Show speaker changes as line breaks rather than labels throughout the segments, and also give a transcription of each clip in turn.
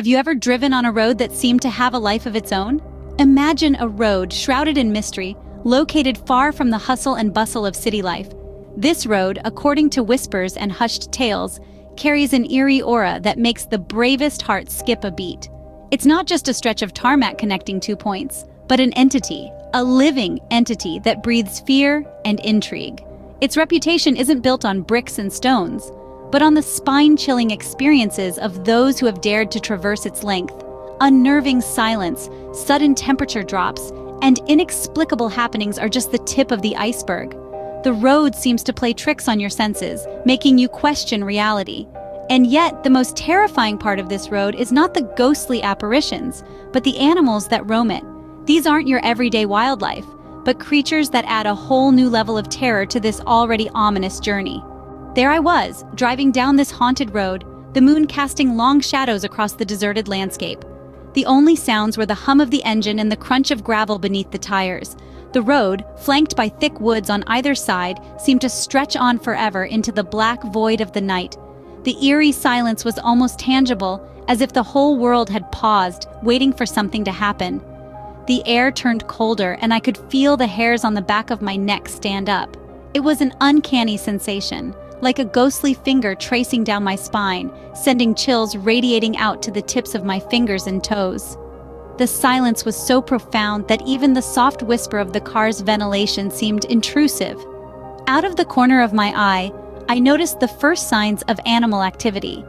Have you ever driven on a road that seemed to have a life of its own? Imagine a road shrouded in mystery, located far from the hustle and bustle of city life. This road, according to whispers and hushed tales, carries an eerie aura that makes the bravest heart skip a beat. It's not just a stretch of tarmac connecting 2 points, but an entity, a living entity that breathes fear and intrigue. Its reputation isn't built on bricks and stones, but on the spine-chilling experiences of those who have dared to traverse its length. Unnerving silence, sudden temperature drops, and inexplicable happenings are just the tip of the iceberg. The road seems to play tricks on your senses, making you question reality. And yet, the most terrifying part of this road is not the ghostly apparitions, but the animals that roam it. These aren't your everyday wildlife, but creatures that add a whole new level of terror to this already ominous journey. There I was, driving down this haunted road, the moon casting long shadows across the deserted landscape. The only sounds were the hum of the engine and the crunch of gravel beneath the tires. The road, flanked by thick woods on either side, seemed to stretch on forever into the black void of the night. The eerie silence was almost tangible, as if the whole world had paused, waiting for something to happen. The air turned colder, and I could feel the hairs on the back of my neck stand up. It was an uncanny sensation, like a ghostly finger tracing down my spine, sending chills radiating out to the tips of my fingers and toes. The silence was so profound that even the soft whisper of the car's ventilation seemed intrusive. Out of the corner of my eye, I noticed the first signs of animal activity.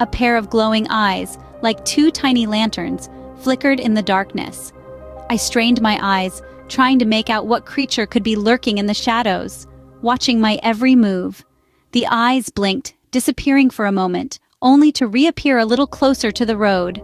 A pair of glowing eyes, like 2 tiny lanterns, flickered in the darkness. I strained my eyes, trying to make out what creature could be lurking in the shadows, watching my every move. The eyes blinked, disappearing for a moment, only to reappear a little closer to the road.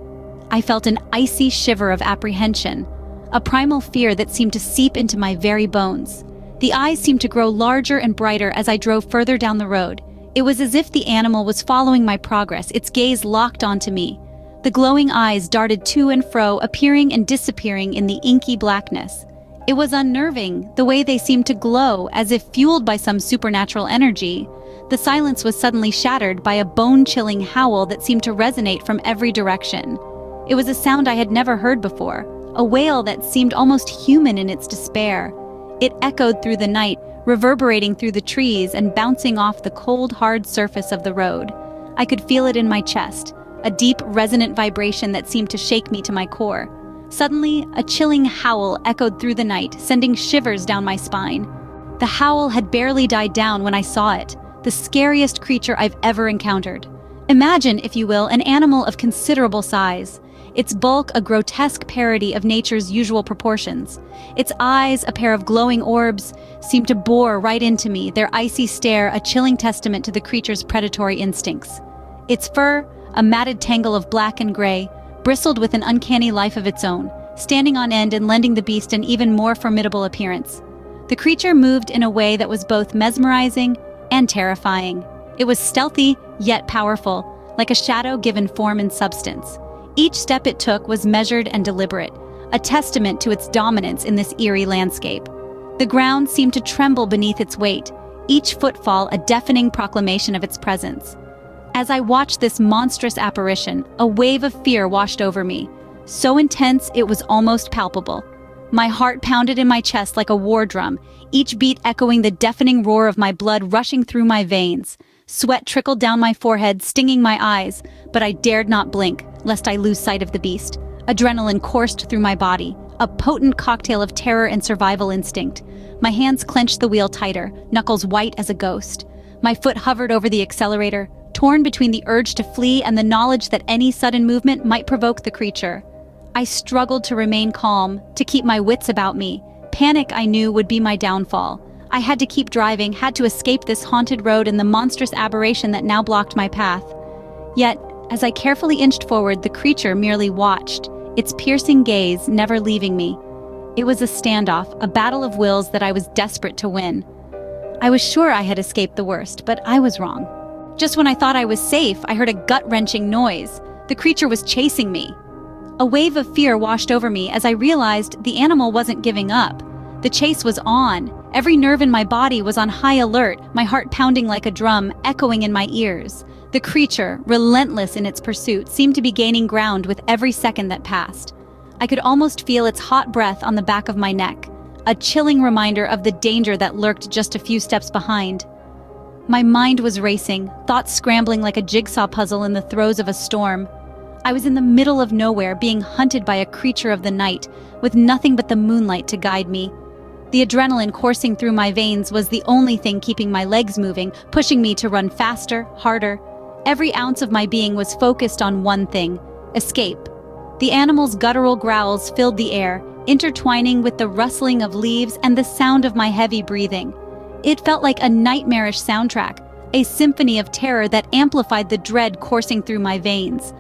I felt an icy shiver of apprehension, a primal fear that seemed to seep into my very bones. The eyes seemed to grow larger and brighter as I drove further down the road. It was as if the animal was following my progress, its gaze locked onto me. The glowing eyes darted to and fro, appearing and disappearing in the inky blackness. It was unnerving, the way they seemed to glow, as if fueled by some supernatural energy. The silence was suddenly shattered by a bone-chilling howl that seemed to resonate from every direction. It was a sound I had never heard before, a wail that seemed almost human in its despair. It echoed through the night, reverberating through the trees and bouncing off the cold, hard surface of the road. I could feel it in my chest, a deep, resonant vibration that seemed to shake me to my core. Suddenly, a chilling howl echoed through the night, sending shivers down my spine. The howl had barely died down when I saw it, the scariest creature I've ever encountered. Imagine, if you will, an animal of considerable size. Its bulk a grotesque parody of nature's usual proportions. Its eyes, a pair of glowing orbs, seemed to bore right into me, their icy stare a chilling testament to the creature's predatory instincts. Its fur, a matted tangle of black and gray, bristled with an uncanny life of its own, standing on end and lending the beast an even more formidable appearance. The creature moved in a way that was both mesmerizing and terrifying. It was stealthy, yet powerful, like a shadow given form and substance. Each step it took was measured and deliberate, a testament to its dominance in this eerie landscape. The ground seemed to tremble beneath its weight, each footfall a deafening proclamation of its presence. As I watched this monstrous apparition, a wave of fear washed over me, so intense it was almost palpable. My heart pounded in my chest like a war drum, each beat echoing the deafening roar of my blood rushing through my veins. Sweat trickled down my forehead, stinging my eyes, but I dared not blink, lest I lose sight of the beast. Adrenaline coursed through my body, a potent cocktail of terror and survival instinct. My hands clenched the wheel tighter, knuckles white as a ghost. My foot hovered over the accelerator, torn between the urge to flee and the knowledge that any sudden movement might provoke the creature. I struggled to remain calm, to keep my wits about me. Panic, I knew, would be my downfall. I had to keep driving, had to escape this haunted road and the monstrous aberration that now blocked my path. Yet, as I carefully inched forward, the creature merely watched, its piercing gaze never leaving me. It was a standoff, a battle of wills that I was desperate to win. I was sure I had escaped the worst, but I was wrong. Just when I thought I was safe, I heard a gut-wrenching noise. The creature was chasing me. A wave of fear washed over me as I realized the animal wasn't giving up. The chase was on. Every nerve in my body was on high alert, my heart pounding like a drum, echoing in my ears. The creature, relentless in its pursuit, seemed to be gaining ground with every second that passed. I could almost feel its hot breath on the back of my neck, a chilling reminder of the danger that lurked just a few steps behind. My mind was racing, thoughts scrambling like a jigsaw puzzle in the throes of a storm. I was in the middle of nowhere, being hunted by a creature of the night, with nothing but the moonlight to guide me. The adrenaline coursing through my veins was the only thing keeping my legs moving, pushing me to run faster, harder. Every ounce of my being was focused on one thing: escape. The animal's guttural growls filled the air, intertwining with the rustling of leaves and the sound of my heavy breathing. It felt like a nightmarish soundtrack, a symphony of terror that amplified the dread coursing through my veins.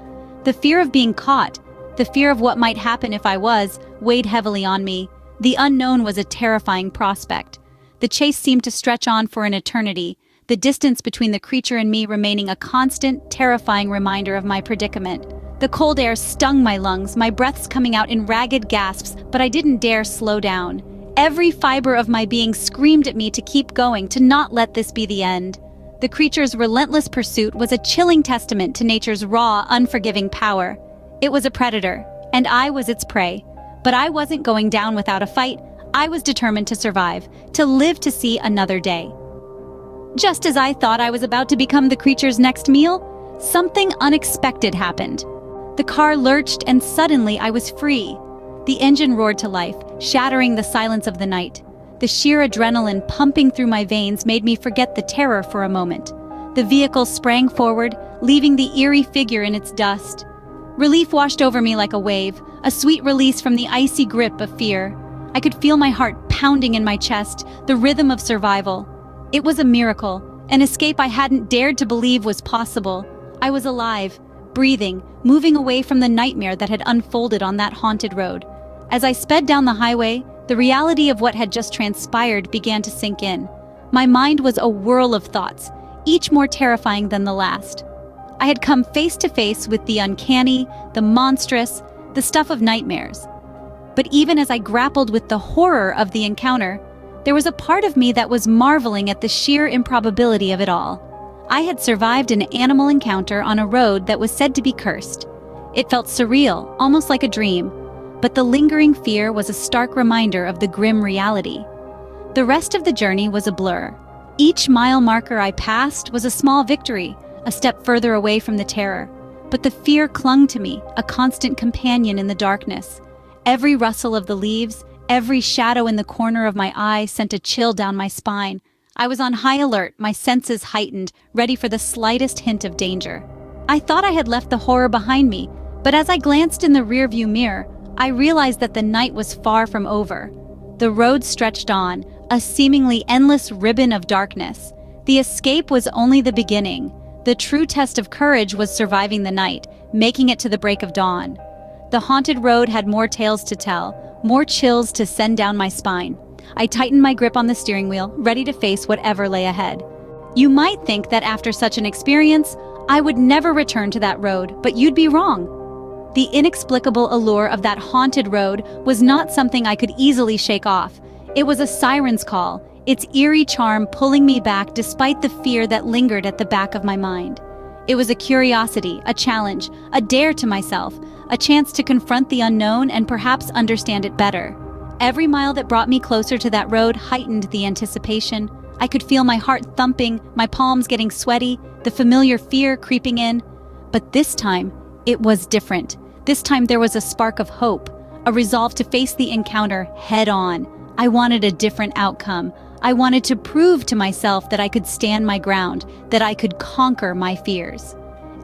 The fear of being caught, the fear of what might happen if I was, weighed heavily on me. The unknown was a terrifying prospect. The chase seemed to stretch on for an eternity, the distance between the creature and me remaining a constant, terrifying reminder of my predicament. The cold air stung my lungs, my breaths coming out in ragged gasps, but I didn't dare slow down. Every fiber of my being screamed at me to keep going, to not let this be the end. The creature's relentless pursuit was a chilling testament to nature's raw, unforgiving power. It was a predator, and I was its prey. But I wasn't going down without a fight. I was determined to survive, to live to see another day. Just as I thought I was about to become the creature's next meal, something unexpected happened. The car lurched, and suddenly I was free. The engine roared to life, shattering the silence of the night. The sheer adrenaline pumping through my veins made me forget the terror for a moment. The vehicle sprang forward, leaving the eerie figure in its dust. Relief washed over me like a wave, a sweet release from the icy grip of fear. I could feel my heart pounding in my chest, the rhythm of survival. It was a miracle, an escape I hadn't dared to believe was possible. I was alive, breathing, moving away from the nightmare that had unfolded on that haunted road. As I sped down the highway, the reality of what had just transpired began to sink in. My mind was a whirl of thoughts, each more terrifying than the last. I had come face to face with the uncanny, the monstrous, the stuff of nightmares. But even as I grappled with the horror of the encounter, there was a part of me that was marveling at the sheer improbability of it all. I had survived an animal encounter on a road that was said to be cursed. It felt surreal, almost like a dream, but the lingering fear was a stark reminder of the grim reality. The rest of the journey was a blur. Each mile marker I passed was a small victory, a step further away from the terror. But the fear clung to me, a constant companion in the darkness. Every rustle of the leaves, every shadow in the corner of my eye sent a chill down my spine. I was on high alert, my senses heightened, ready for the slightest hint of danger. I thought I had left the horror behind me, but as I glanced in the rearview mirror, I realized that the night was far from over. The road stretched on, a seemingly endless ribbon of darkness. The escape was only the beginning. The true test of courage was surviving the night, making it to the break of dawn. The haunted road had more tales to tell, more chills to send down my spine. I tightened my grip on the steering wheel, ready to face whatever lay ahead. You might think that after such an experience, I would never return to that road, but you'd be wrong. The inexplicable allure of that haunted road was not something I could easily shake off. It was a siren's call, its eerie charm pulling me back despite the fear that lingered at the back of my mind. It was a curiosity, a challenge, a dare to myself, a chance to confront the unknown and perhaps understand it better. Every mile that brought me closer to that road heightened the anticipation. I could feel my heart thumping, my palms getting sweaty, the familiar fear creeping in. But this time, it was different. This time there was a spark of hope, a resolve to face the encounter head on. I wanted a different outcome. I wanted to prove to myself that I could stand my ground, that I could conquer my fears.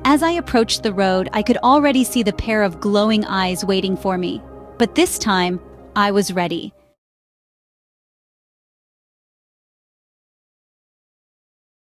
As I approached the road, I could already see the pair of glowing eyes waiting for me. But this time, I was ready.